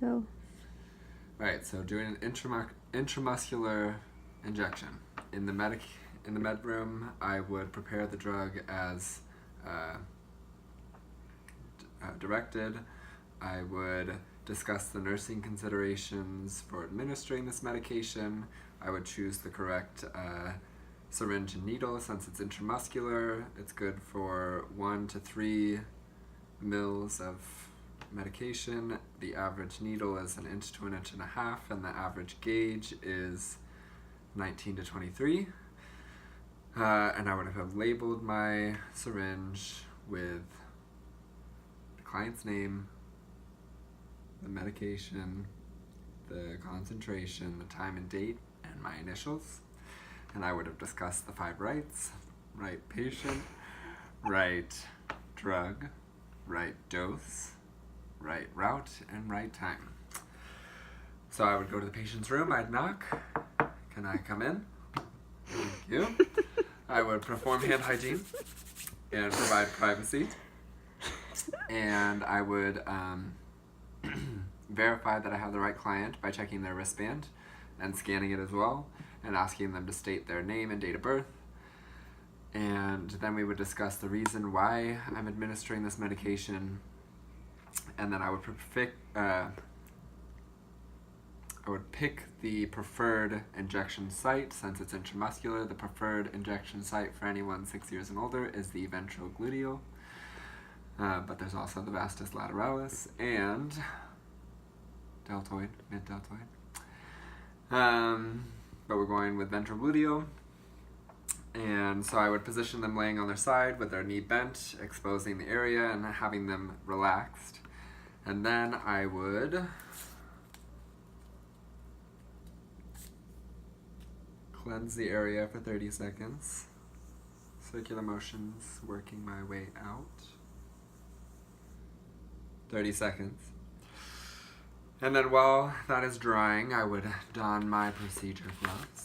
Go. Right, so doing an intramuscular injection. In the med room, I would prepare the drug as directed. I would discuss the nursing considerations for administering this medication. I would choose the correct syringe and needle. Since it's intramuscular, it's good for 1 to 3 mils of medication. The average needle is 1 inch to 1.5 inches, and the average gauge is 19 to 23. And I would have labeled my syringe with the client's name, the medication, the concentration, the time and date, and my initials. And I would have discussed the 5 rights: right patient, right drug, right dose, right route, and right time. So I would go to the patient's room, I'd knock. Can I come in? Thank you. I would perform hand hygiene and provide privacy. And I would verify that I have the right client by checking their wristband and scanning it as well, and asking them to state their name and date of birth. And then we would discuss the reason why I'm administering this medication, and then I would pick the preferred injection site. Since it's intramuscular, the preferred injection site for anyone 6 years and older is the ventrogluteal, but there's also the vastus lateralis and deltoid, mid-deltoid. But we're going with ventrogluteal. And so I would position them laying on their side with their knee bent, exposing the area and having them relaxed. And then I would cleanse the area for 30 seconds. Circular motions, working my way out. 30 seconds. And then while that is drying, I would don my procedure gloves.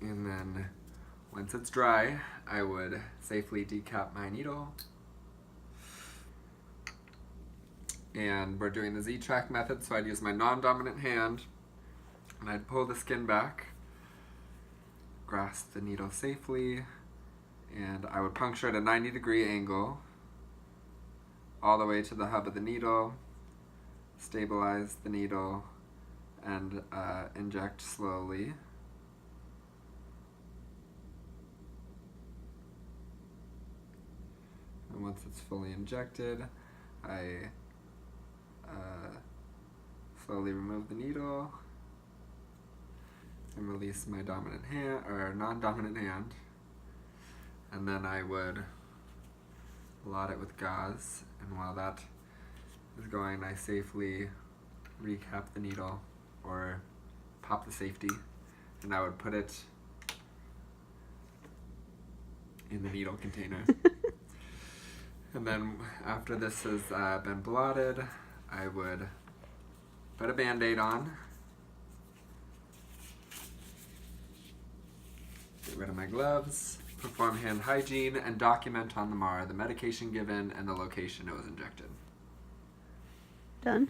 And then once it's dry, I would safely decap my needle. And we're doing the Z-track method, so I'd use my non-dominant hand, and I'd pull the skin back, grasp the needle safely, and I would puncture at a 90-degree angle all the way to the hub of the needle, stabilize the needle, and inject slowly. And once it's fully injected, I slowly remove the needle and release my dominant hand, or non-dominant hand. And then I would lot it with gauze, and while that is going, I safely recap the needle, or pop the safety, and I would put it in the needle container. And then after this has been blotted, I would put a Band-Aid on, get rid of my gloves, perform hand hygiene, and document on the MAR the medication given and the location it was injected. Done.